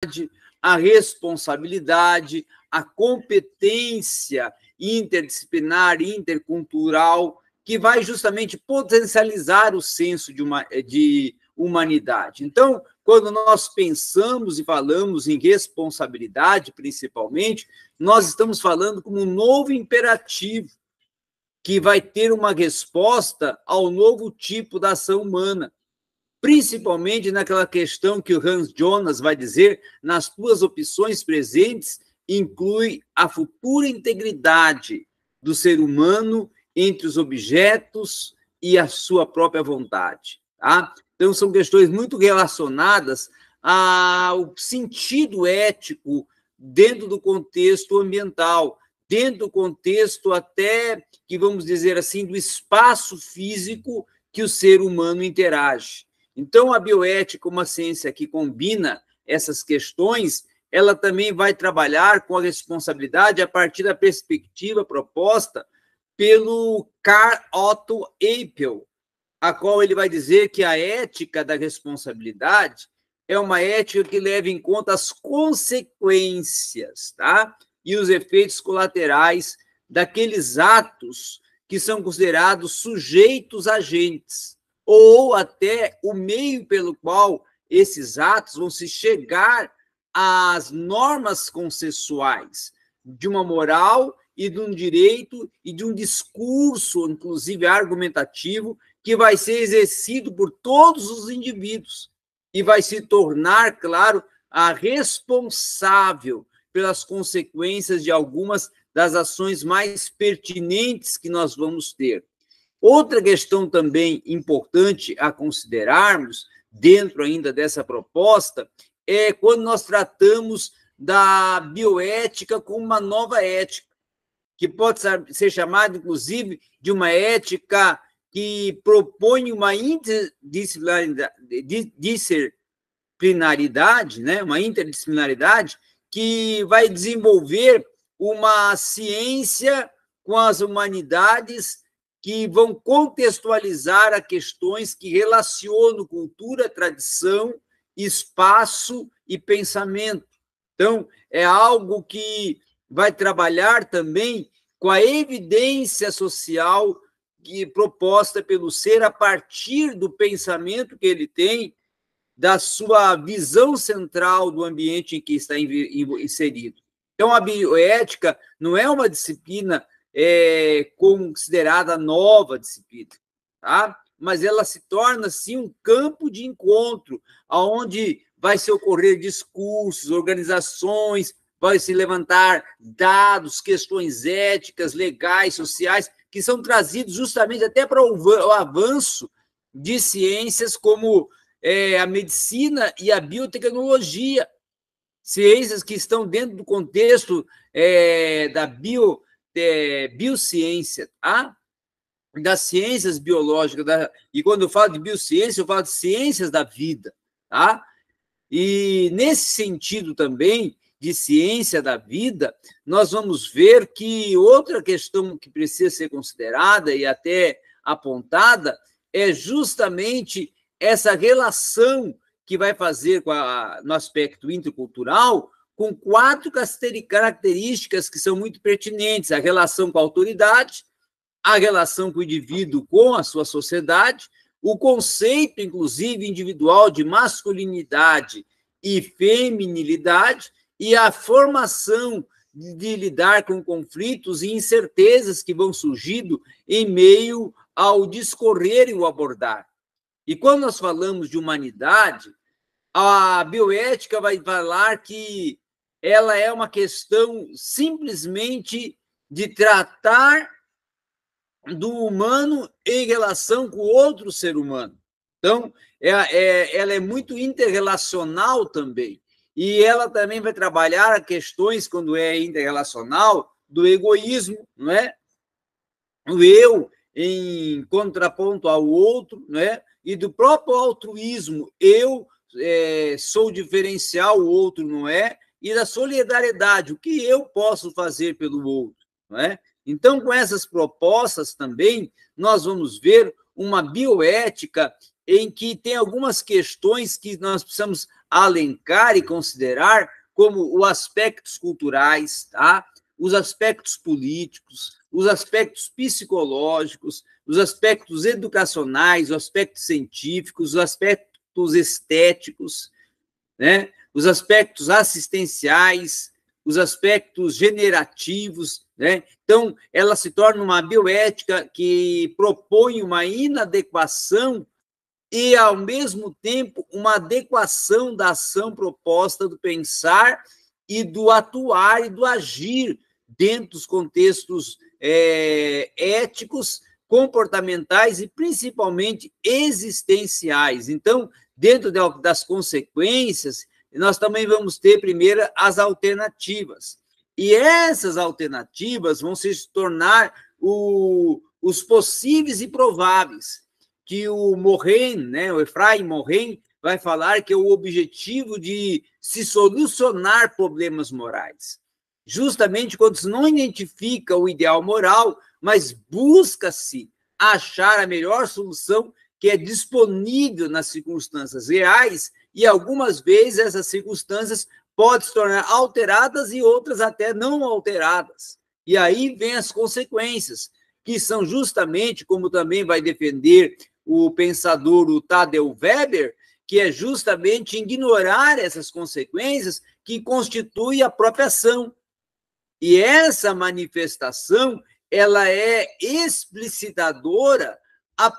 criatividade, a responsabilidade, a competência interdisciplinar, intercultural, que vai justamente potencializar o senso de humanidade. Então, quando nós pensamos e falamos em responsabilidade, principalmente, nós estamos falando como um novo imperativo que vai ter uma resposta ao novo tipo da ação humana, principalmente naquela questão que o Hans Jonas vai dizer, nas tuas opções presentes, inclui a futura integridade do ser humano entre os objetos e a sua própria vontade. Tá? Então, são questões muito relacionadas ao sentido ético dentro do contexto ambiental, dentro do contexto até, que vamos dizer assim, do espaço físico que o ser humano interage. Então, a bioética, uma ciência que combina essas questões, ela também vai trabalhar com a responsabilidade a partir da perspectiva proposta pelo Carl Otto Apel, a qual ele vai dizer que a ética da responsabilidade é uma ética que leva em conta as consequências, tá? E os efeitos colaterais daqueles atos que são considerados sujeitos agentes, ou até o meio pelo qual esses atos vão se chegar às normas consensuais de uma moral e de um direito e de um discurso, inclusive argumentativo, que vai ser exercido por todos os indivíduos e vai se tornar, claro, a responsável pelas consequências de algumas das ações mais pertinentes que nós vamos ter. Outra questão também importante a considerarmos, dentro ainda dessa proposta, é quando nós tratamos da bioética como uma nova ética, que pode ser chamada, inclusive, de uma ética que propõe uma interdisciplinaridade, né? Uma interdisciplinaridade que vai desenvolver uma ciência com as humanidades que vão contextualizar a questões que relacionam cultura, tradição, espaço e pensamento. Então, é algo que vai trabalhar também com a evidência social proposta pelo ser a partir do pensamento que ele tem, da sua visão central do ambiente em que está inserido. Então, a bioética não é uma disciplina considerada nova disciplina, tá? Mas ela se torna, sim, um campo de encontro, onde vai se ocorrer discursos, organizações, vai se levantar dados, questões éticas, legais, sociais, que são trazidos justamente até para o avanço de ciências como a medicina e a biotecnologia, ciências que estão dentro do contexto da biociência, tá? Das ciências biológicas, e quando eu falo de biociência, eu falo de ciências da vida, tá? E nesse sentido também, de ciência da vida, nós vamos ver que outra questão que precisa ser considerada e até apontada é justamente essa relação que vai fazer no aspecto intercultural com 4 características que são muito pertinentes: a relação com a autoridade, a relação com o indivíduo com a sua sociedade, o conceito, inclusive, individual de masculinidade e feminilidade, e a formação de lidar com conflitos e incertezas que vão surgindo em meio ao discorrer e o abordar. E quando nós falamos de humanidade, a bioética vai falar que ela é uma questão simplesmente de tratar do humano em relação com outro ser humano. Então, ela é muito interrelacional também. E ela também vai trabalhar questões, quando é interrelacional, do egoísmo, não é? O eu em contraponto ao outro, não é? E do próprio altruísmo, eu sou diferencial, o outro não é, e da solidariedade, o que eu posso fazer pelo outro, não é? Então, com essas propostas também, nós vamos ver uma bioética em que tem algumas questões que nós precisamos alencar e considerar como os aspectos culturais, tá? Os aspectos políticos, os aspectos psicológicos, os aspectos educacionais, os aspectos científicos, os aspectos estéticos, né? Os aspectos assistenciais, os aspectos generativos, né? Então, ela se torna uma bioética que propõe uma inadequação e, ao mesmo tempo, uma adequação da ação proposta do pensar e do atuar e do agir dentro dos contextos éticos, comportamentais e, principalmente, existenciais. Então, dentro das consequências, nós também vamos ter, primeiro, as alternativas. E essas alternativas vão se tornar os possíveis e prováveis, que o Morin, né, o Ephraim Morin, vai falar que é o objetivo de se solucionar problemas morais. Justamente quando se não identifica o ideal moral, mas busca-se achar a melhor solução que é disponível nas circunstâncias reais, e algumas vezes essas circunstâncias podem se tornar alteradas e outras até não alteradas. E aí vem as consequências, que são justamente, como também vai defender o pensador o Tadeu Weber, que é justamente ignorar essas consequências que constituem a própria ação. E essa manifestação, ela é explicitadora a